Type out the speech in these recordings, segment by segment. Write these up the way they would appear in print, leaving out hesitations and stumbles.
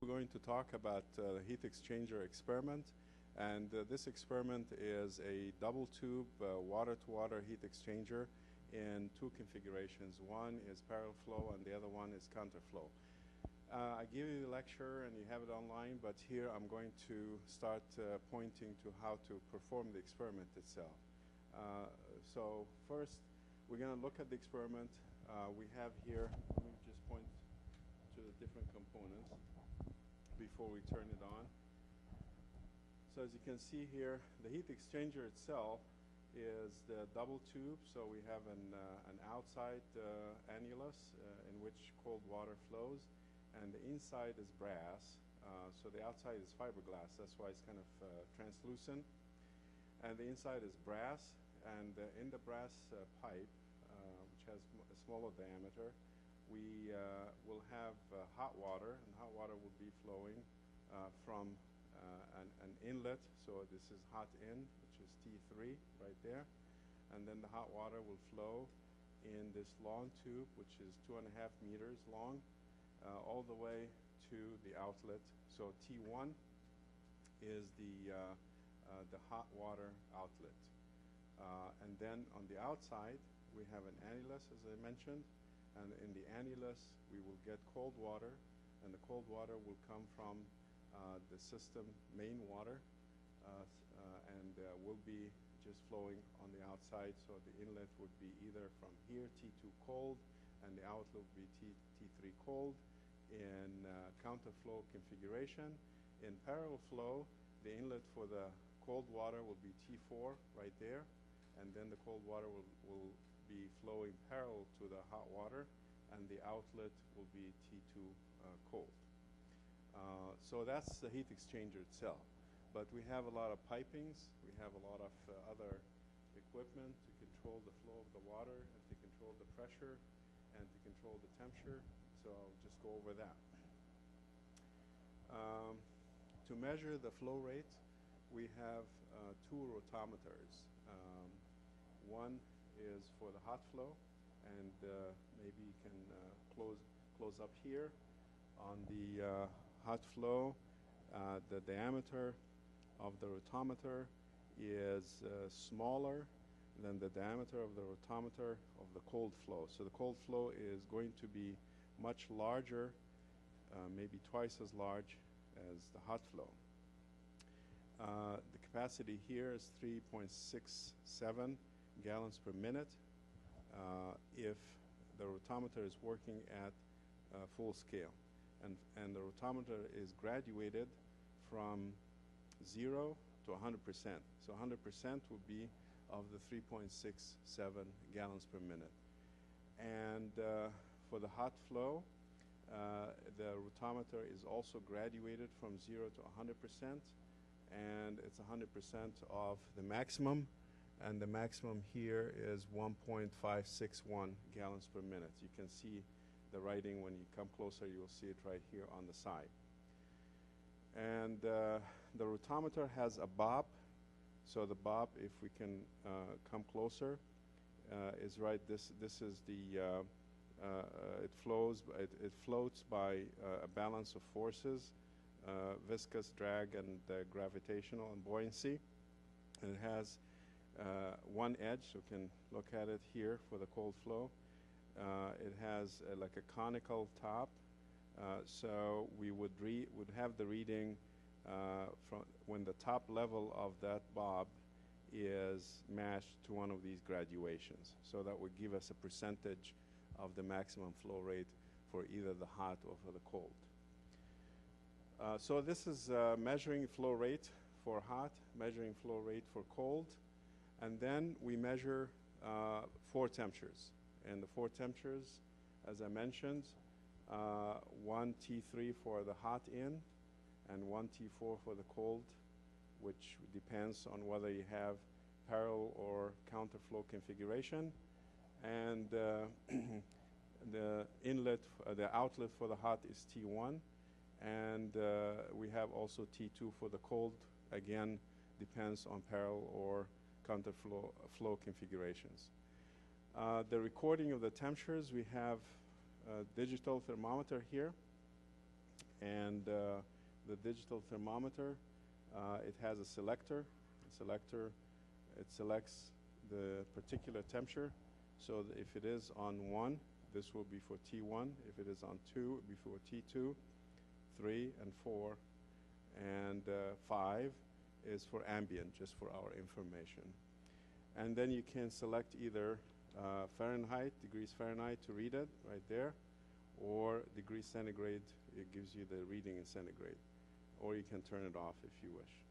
We're going to talk about the heat exchanger experiment, and this experiment is a double tube water-to-water heat exchanger in two configurations. One is parallel flow and the other one is counterflow. I give you the lecture and you have it online, but here I'm going to start pointing to how to perform the experiment itself. So first we're going to look at the experiment. We have here, let me just point to the different components before we turn it on. So as you can see here, the heat exchanger itself is the double tube. So we have an outside annulus in which cold water flows, and the inside is brass. So the outside is fiberglass, that's why it's kind of translucent. And the inside is brass, and in the brass pipe, which has a smaller diameter, we will have hot water, and hot water will be flowing from an inlet. So this is hot in, which is T3 right there. And then the hot water will flow in this long tube, which is 2.5 meters long, all the way to the outlet. So T1 is the hot water outlet. And then on the outside, we have an annulus, as I mentioned. And in the annulus, we will get cold water, and the cold water will come from the system main water, and will be just flowing on the outside. So the inlet would be either from here, T2 cold, and the outlet would be T3 cold in counterflow configuration. In parallel flow, the inlet for the cold water will be T4 right there, and then the cold water will be flowing parallel to the hot water, and the outlet will be T2 cold. So that's the heat exchanger itself. But we have a lot of pipings, we have a lot of other equipment to control the flow of the water, and to control the pressure, and to control the temperature. So I'll just go over that. To measure the flow rate, we have two rotometers. One is for the hot flow, and maybe you can close up here. On the hot flow, the diameter of the rotometer is smaller than the diameter of the rotometer of the cold flow. So the cold flow is going to be much larger, maybe twice as large as the hot flow. The capacity here is 3.67 gallons per minute if the rotometer is working at full scale. And the rotometer is graduated from 0 to 100%. So 100% would be of the 3.67 gallons per minute. And for the hot flow, the rotometer is also graduated from 0 to 100%, and it's 100% of the maximum, and the maximum here is 1.561 gallons per minute. You can see the writing. When you come closer, you'll see it right here on the side. And the rotometer has a bob. So the bob, if we can come closer, is right. This is the it floats by a balance of forces, viscous, drag, and gravitational and buoyancy. And it has one edge, so you can look at it here for the cold flow. It has like a conical top, so we would have the reading from when the top level of that bob is matched to one of these graduations. So that would give us a percentage of the maximum flow rate for either the hot or for the cold. So this is measuring flow rate for hot, measuring flow rate for cold, and then we measure 4 temperatures. And the 4 temperatures, as I mentioned, 1 T3 for the hot in, and 1 T4 for the cold, which depends on whether you have parallel or counterflow configuration. And the inlet, the outlet for the hot is T1, and we have also T2 for the cold. Again, depends on parallel or counterflow configurations. The recording of the temperatures, we have a digital thermometer here, And the digital thermometer, it has a selector. It selects the particular temperature. So if it is on 1, this will be for T1. If it is on 2, it will be for T2. 3 and 4 and 5 is for ambient, just for our information. And then you can select either Fahrenheit, degrees Fahrenheit to read it right there, or degrees centigrade, it gives you the reading in centigrade. Or you can turn it off if you wish.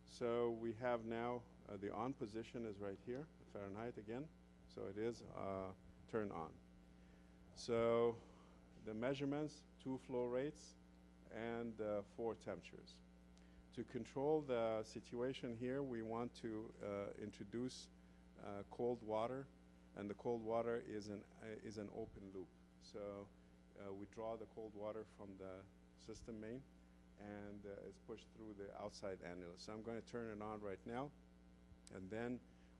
So we have now the on position is right here, Fahrenheit again. So it is turned on. So the measurements, 2 flow rates, and 4 temperatures. To control the situation here, we want to introduce cold water, and the cold water is an open loop. So we draw the cold water from the system main, and it's pushed through the outside annulus. So I'm going to turn it on right now, and then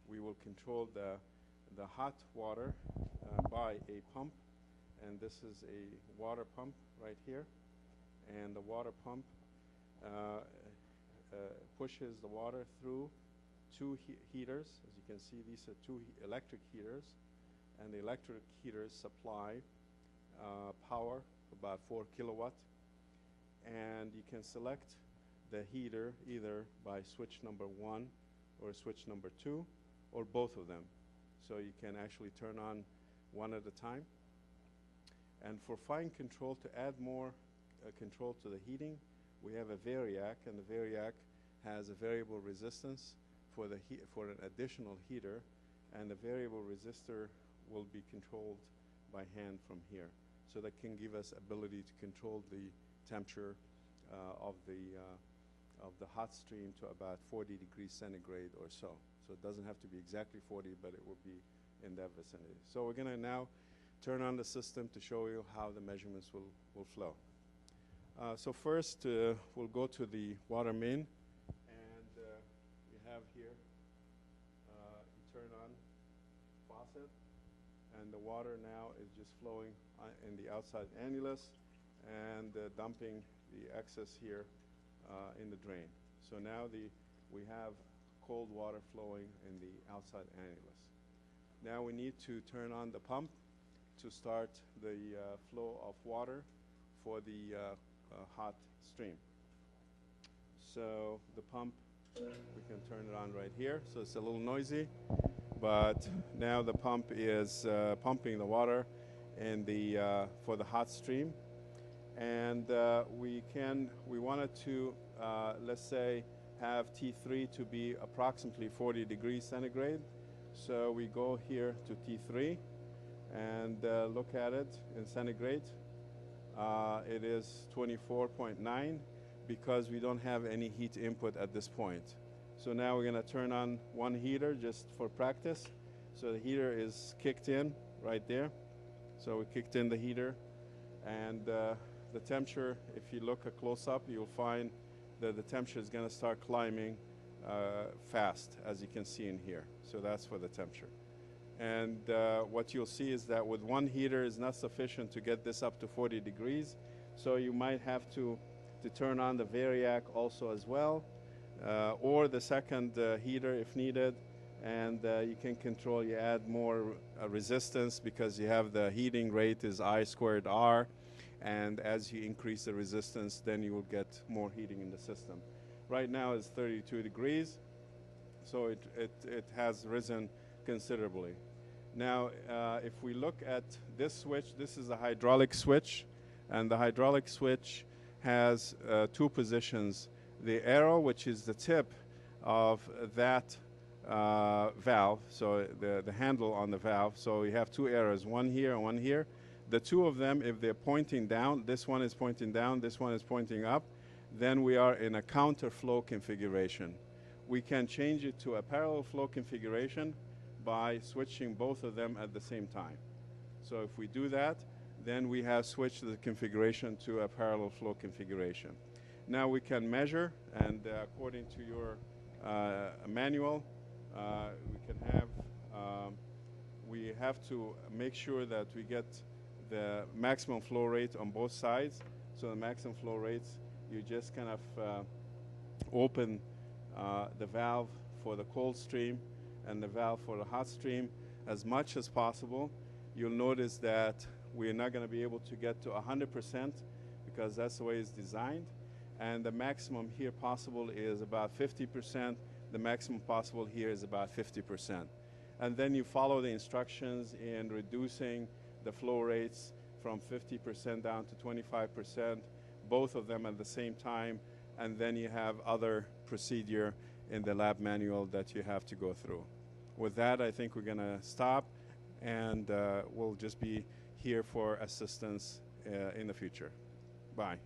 we will control the hot water by a pump, and this is a water pump right here, and the water pump pushes the water through 2 heaters. As you can see, these are 2 electric heaters, and the electric heaters supply power, about 4 kilowatt, and you can select the heater either by switch number 1 or switch number 2, or both of them. So you can actually turn on one at a time. And for fine control, to add more control to the heating, we have a Variac, and the Variac has a variable resistance for an additional heater, and the variable resistor will be controlled by hand from here. So that can give us ability to control the temperature of the hot stream to about 40 degrees centigrade or so. So it doesn't have to be exactly 40, but it will be in that vicinity. So we're going to now turn on the system to show you how the measurements will flow. So first, we'll go to the water main, and we have here, you turn on faucet, and the water now is just flowing in the outside annulus and dumping the excess here in the drain. So now we have cold water flowing in the outside annulus. Now we need to turn on the pump to start the flow of water for the hot stream. So the pump, we can turn it on right here. So it's a little noisy, but now the pump is pumping the water in for the hot stream. And we wanted to, let's say, have T3 to be approximately 40 degrees centigrade. So we go here to T3 and look at it in centigrade. It is 24.9 because we don't have any heat input at this point. So now we're going to turn on one heater just for practice. So the heater is kicked in right there. So we kicked in the heater, and the temperature, if you look a close-up, you'll find that the temperature is going to start climbing fast, as you can see in here. So that's for the temperature. And what you'll see is that with one heater is not sufficient to get this up to 40 degrees. So you might have to turn on the Variac also as well, or the second heater if needed. And you can control, you add more resistance because you have the heating rate is I squared R. And as you increase the resistance, then you will get more heating in the system. Right now it's 32 degrees, so it has risen considerably. Now, if we look at this switch, this is a hydraulic switch, and the hydraulic switch has 2 positions. The arrow, which is the tip of that valve, so the handle on the valve, so you have 2 arrows, one here and one here. The 2 of them, if they're pointing down, this one is pointing down, this one is pointing up, then we are in a counter flow configuration. We can change it to a parallel flow configuration by switching both of them at the same time. So if we do that, then we have switched the configuration to a parallel flow configuration. Now we can measure, and according to your manual, we have to make sure that we get the maximum flow rate on both sides. So the maximum flow rates, you just kind of open the valve for the cold stream and the valve for the hot stream as much as possible. You'll notice that we're not going to be able to get to 100% because that's the way it's designed. And the maximum here possible is about 50%. The maximum possible here is about 50%. And then you follow the instructions in reducing the flow rates from 50% down to 25%, both of them at the same time. And then you have other procedure in the lab manual that you have to go through. With that, I think we're going to stop, and we'll just be here for assistance in the future. Bye.